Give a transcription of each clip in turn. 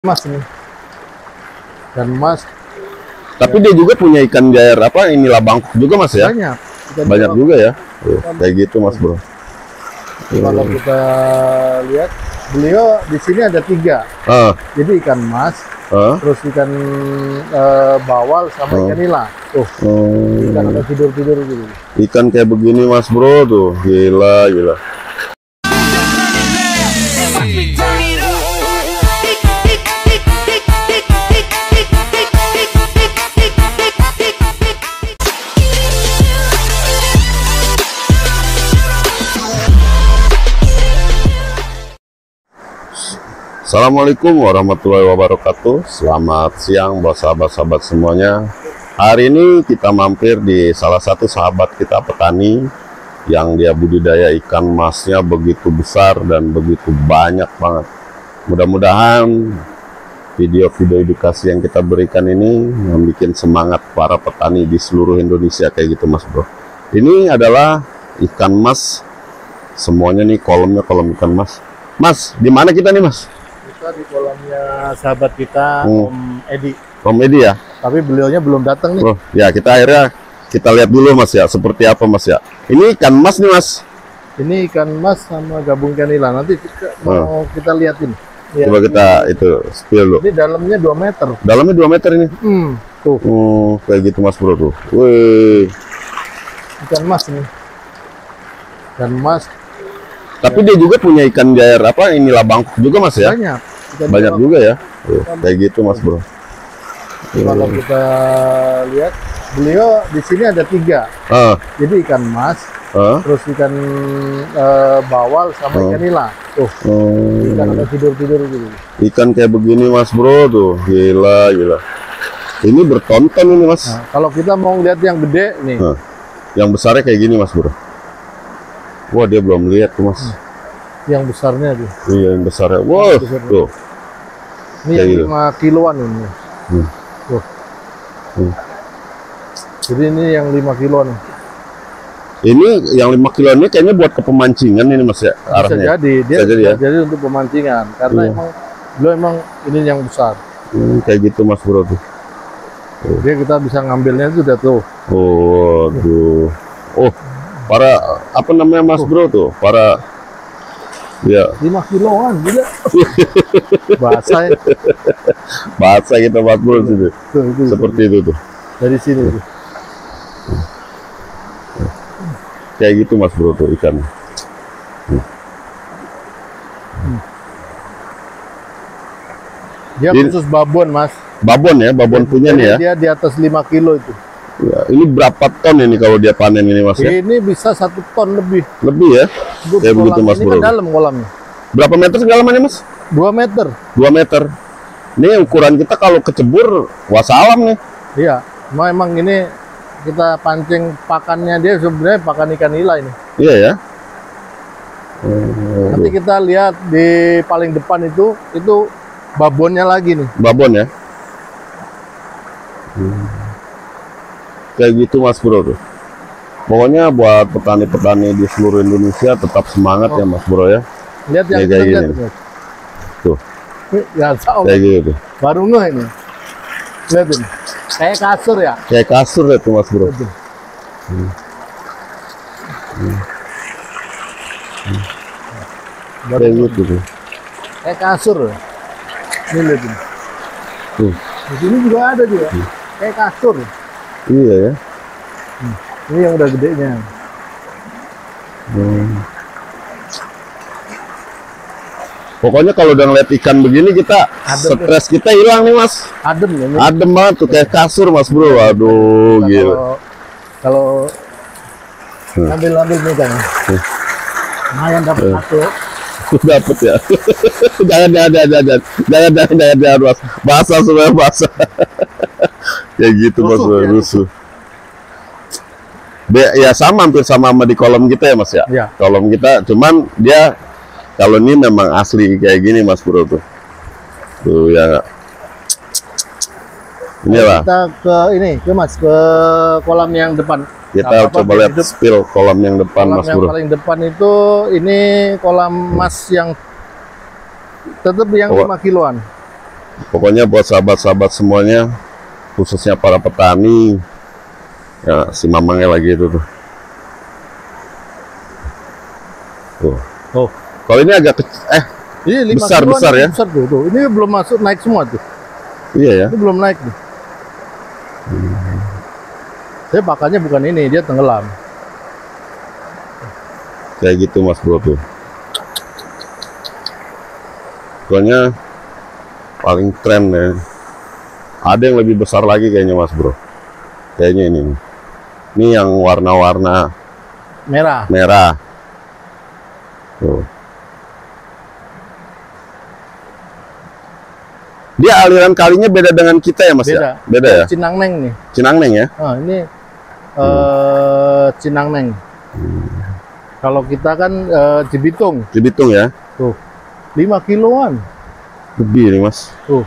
Mas ini dan mas Tapi dia juga punya ikan jair apa inilah bangkok juga mas ya? banyak Banyak juga ya. Kayak gitu mas bro. kalau kita lihat beliau di sini ada 3. Jadi ikan mas, terus ikan bawal sama ikan nila. Tuh, ikan ada tidur-tidur gitu. Ikan kayak begini mas bro tuh, gila gila. Assalamualaikum warahmatullahi wabarakatuh. Selamat siang buat sahabat-sahabat semuanya. Hari ini kita mampir di salah satu sahabat kita petani yang dia budidaya ikan masnya begitu besar dan begitu banyak banget. Mudah-mudahan video-video edukasi yang kita berikan ini membuat semangat para petani di seluruh Indonesia kayak gitu mas bro. Ini adalah ikan mas semuanya nih, kolomnya kolom ikan mas. Mas, di mana kita nih mas? Kita di kolamnya sahabat kita Om Edi. Om Edi ya? Tapi beliaunya belum datang nih. Oh, ya kita akhirnya kita lihat dulu mas ya, seperti apa mas ya. Ini ikan mas nih mas. Ini ikan mas sama gabung ikan nila. Nanti mau kita liatin. Coba kita itu spill dulu. Ini dalamnya 2 meter. Dalamnya 2 meter ini. Tuh. Kayak gitu mas bro tuh. Wih. Ikan mas ini. Ikan mas. Tapi dia juga punya ikan jair apa inilah bangkok juga mas ya? Banyak juga ya. Kayak gitu mas bro. Kalau kita lihat beliau di sini ada 3. Jadi ikan mas, terus ikan bawal sama ikan nila. Tuh, ikan ada tidur-tidur gitu. Ikan kayak begini mas bro tuh, gila gila. Ini bertonton ini mas. Nah, kalau kita mau lihat yang gede nih, yang besarnya kayak gini mas bro. Wah dia belum lihat tuh mas. Yang besarnya tuh. Iya yang besarnya. Wah tuh. Ini yang gitu. 5 kiloan ini. Tuh. Jadi ini yang 5 kiloan. Ini yang 5 kilo ini kayaknya buat ke pemancingan ini mas ya? Bisa jadi, dia ya? jadi untuk pemancingan karena emang ini yang besar. Kayak gitu mas bro tuh. Dia kita bisa ngambilnya itu udah tuh. Oh, aduh. Oh, para apa namanya mas bro tuh? Para ya 5 kiloan gila. Bahasa ya. Bahasa kita mas bro itu. Seperti itu tuh. Dari sini tuh. Kayak gitu mas bro tuh ikan. Dia khusus babon mas. Babon ya, babon punya nih ya. Dia di atas 5 kilo itu. Ya, ini berapa ton ini kalau dia panen ini mas ya? Ini bisa 1 ton lebih. Lebih ya? Kayak begitu mas ini bro. Ke dalam kolamnya. Berapa meter segalamannya mas? 2 meter. 2 meter. Ini ukuran kita kalau kecebur wassalam nih. Iya, memang ini kita pancing pakannya dia sebenarnya pakan ikan nila ini. Iya ya. Nanti kita lihat di paling depan itu babonnya lagi nih. Babon ya. Kayak gitu mas bro tuh. Pokoknya buat petani-petani di seluruh Indonesia tetap semangat ya mas bro ya. Lihat yang kayak gini. Tuh. Ya, kayak gitu. Baru nggak ini. Lihat ini. Kayak kasur ya. Kayak kasur ya tuh mas bro. Kayak gitu tuh. Kayak kasur. Ini lihat ini. Tuh. Di sini juga ada juga. Kayak kasur. Iya ya. Ini yang udah gedenya. Pokoknya kalau udah ngeliat ikan begini kita stres kita hilang nih mas. Adem ya. Adem banget tuh kayak kasur mas bro. Aduh gila. Kalau ambil nih kan. Lumayan dapat satu. Dapat ya. jangan mas. Basah sebenarnya basah. Kayak gitu mas bro, rusuh. Ya sama hampir sama di kolom kita ya mas ya. Kolom kita cuman dia kalau ini memang asli kayak gini mas bro tuh. Tuh ya. Inilah. Kita ke mas ke kolam yang depan. Kita coba lihat spill kolam yang depan mas bro. Yang paling depan itu ini kolam mas yang tetap yang 5 kiloan. Pokoknya buat sahabat-sahabat semuanya, khususnya para petani, ya si mamangnya lagi itu tuh. Oh. Kalau ini agak ini besar ya. Besar tuh. Ini belum masuk naik semua tuh. Iya ya. Ini belum naik nih. Saya pakannya bukan ini, dia tenggelam. Kayak gitu Mas Bro tuh. Pokoknya paling tren ya. Ada yang lebih besar lagi kayaknya Mas Bro. Kayaknya ini. Ini yang warna-warna merah. Tuh. Dia aliran kalinya beda dengan kita ya Mas ya? Beda ya? Cinangneng nih. Cinangneng ya? Ini Cinangneng. Kalau kita kan Cibitung. Cibitung ya? Tuh. 5 kiloan. Lebih nih Mas. Tuh.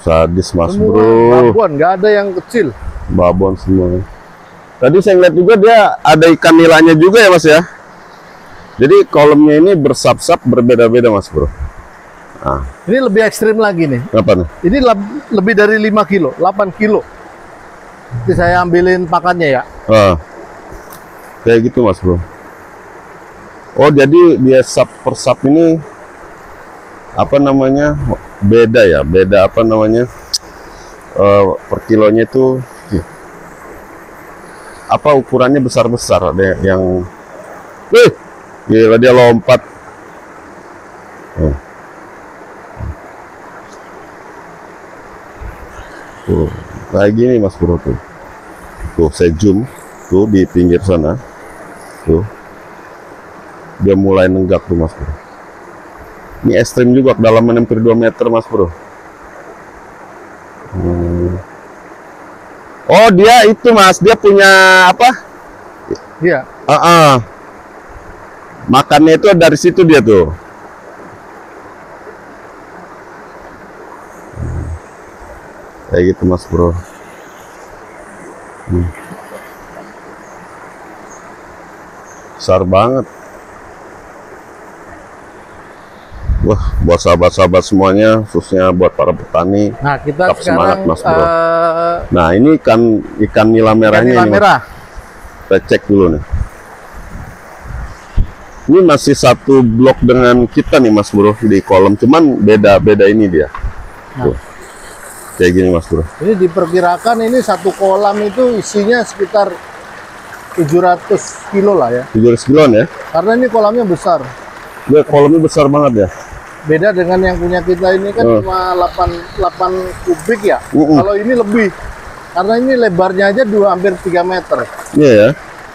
Sadis Mas semua Bro. babon, nggak ada yang kecil. Babon semua. Tadi saya ngeliat juga dia ada ikan nilanya juga ya Mas ya? Jadi kolamnya ini bersap-sap berbeda-beda Mas Bro. Nah. Ini lebih ekstrim lagi nih. Apa nih? Ini lebih dari 5 kilo, 8 kilo. Jadi saya ambilin pakannya ya. Kayak gitu Mas Bro. Oh jadi dia sap per sap ini apa namanya beda ya? Beda apa namanya per kilonya itu apa ukurannya besar-besar, ada yang gila dia lompat. Tuh, kayak gini Mas Bro tuh. Tuh saya zoom tuh di pinggir sana. Tuh. Dia mulai nenggak tuh Mas Bro. Ini ekstrim juga, kedalaman hampir 2 meter Mas Bro. Oh dia itu Mas, dia punya apa? Iya. Makannya itu dari situ dia tuh. Kayak gitu Mas Bro. Besar banget. Wah, buat sahabat-sahabat semuanya, khususnya buat para petani. Nah, kita tetap semangat sekarang Mas Bro. Nah, ini ikan nila merahnya ini. Kita cek dulu nih. Ini masih satu blok dengan kita nih Mas Bro di kolam, cuman beda ini dia. Tuh. Kayak gini Mas Bro. Ini diperkirakan ini satu kolam itu isinya sekitar 700 kilo lah ya. 700 kiloan ya? Karena ini kolamnya besar. Ya, kolamnya besar banget ya. Beda dengan yang punya kita ini kan cuma 8 kubik ya. Kalau ini lebih. Karena ini lebarnya aja hampir 3 meter. Iya ya.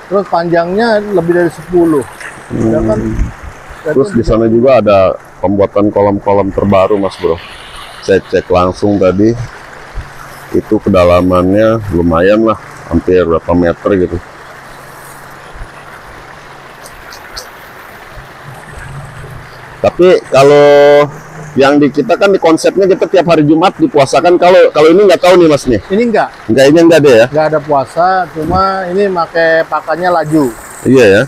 Terus panjangnya lebih dari 10. Ya kan? Terus di sana juga ada pembuatan kolam-kolam terbaru Mas Bro. Saya cek langsung tadi. Itu kedalamannya lumayan lah, hampir berapa meter gitu. Tapi kalau yang di kita kan di konsepnya kita tiap hari Jumat dipuasakan. Kalau ini nggak tahu nih Mas nih. Ini enggak. Ini enggak ada ya? Nggak ada puasa, cuma ini pakai pakannya laju. Iya ya.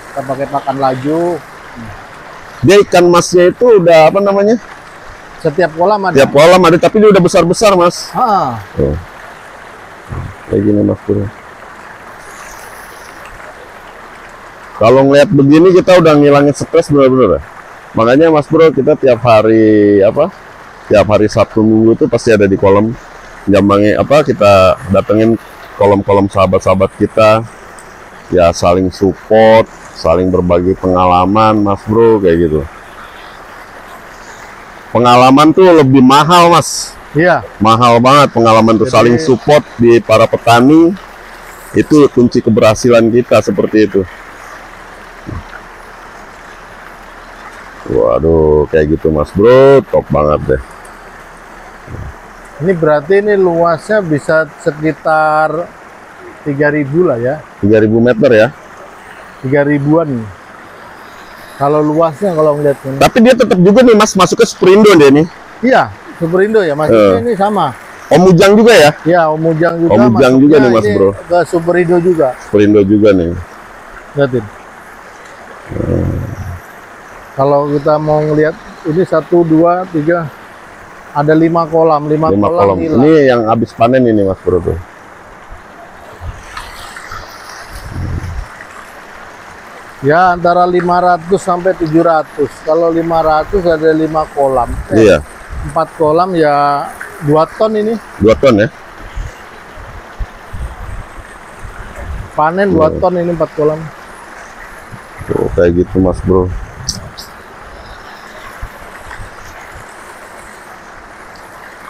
Kita pakai pakan laju. Dia ikan masnya itu udah apa namanya? Setiap kolam ada. Setiap kolam ada, tapi dia udah besar-besar Mas. Oh. Kayak gini Mas Bro. Kalau ngeliat begini kita udah ngilangin stres bener-bener ya. Makanya Mas Bro kita tiap hari tiap hari Sabtu Minggu itu pasti ada di kolam Jambangi kita datengin kolam-kolam sahabat-sahabat kita ya, saling support, saling berbagi pengalaman Mas Bro kayak gitu. Pengalaman tuh lebih mahal Mas. Iya. Mahal banget pengalaman tuh. Jadi, saling support di para petani itu kunci keberhasilan kita seperti itu. Waduh, kayak gitu Mas Bro, top banget deh. Ini berarti ini luasnya bisa sekitar 3.000 lah ya. 3.000 meter ya? 3.000-an. Kalau luasnya kalau ngeliat ini. Tapi dia tetap juga nih Mas, masuk ke Superindo dia nih. Iya, Superindo ya, maksudnya ini sama. Om Ujang juga ya? Iya, Om Ujang juga. Om Ujang juga nih Mas Bro. Ke Superindo juga. Superindo juga nih. Lihatin. Kalau kita mau ngelihat ini 1, 2, 3, ada 5 kolam, 5 kolam hilang. Ini yang habis panen ini Mas Bro tuh. Ya antara 500 sampai 700. Kalau 500 ada 5 kolam. Iya. 4 kolam ya 2 ton ini. 2 ton ya. Panen 2 ton ini 4 kolam. Tuh kayak gitu Mas Bro.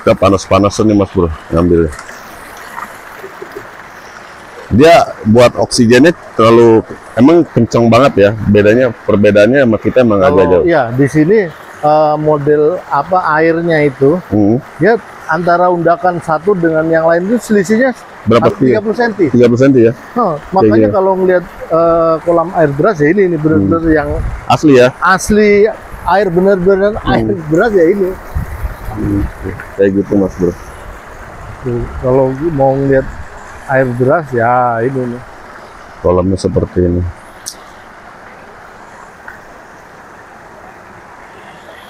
Kita panas-panasan nih Mas Bro ngambilnya. Dia buat oksigennya terlalu emang kenceng banget ya. Perbedaannya sama kita emang agak jauh. Iya, di sini model apa airnya itu ya antara undakan satu dengan yang lain itu selisihnya berapa? 30 cm. 30 cm ya. Makanya kalau ngelihat kolam air deras ya ini benar-benar yang asli ya. Asli air benar-benar air deras ya ini. Kayak gitu Mas Bro. Kalau mau ngelihat air deras ya ini nih. Kolamnya seperti ini.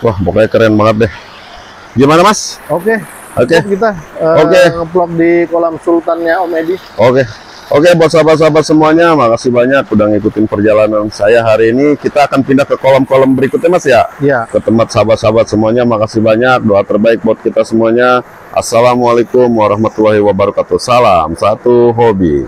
Wah, pokoknya keren banget deh. Gimana Mas? Oke. Kita ngeplok di kolam sultannya Om Edi. Oke, buat sahabat-sahabat semuanya, makasih banyak udah ngikutin perjalanan saya hari ini. Kita akan pindah ke kolam-kolam berikutnya Mas ya. Iya. Ke tempat sahabat-sahabat semuanya, makasih banyak. Doa terbaik buat kita semuanya. Assalamualaikum warahmatullahi wabarakatuh. Salam satu hobi.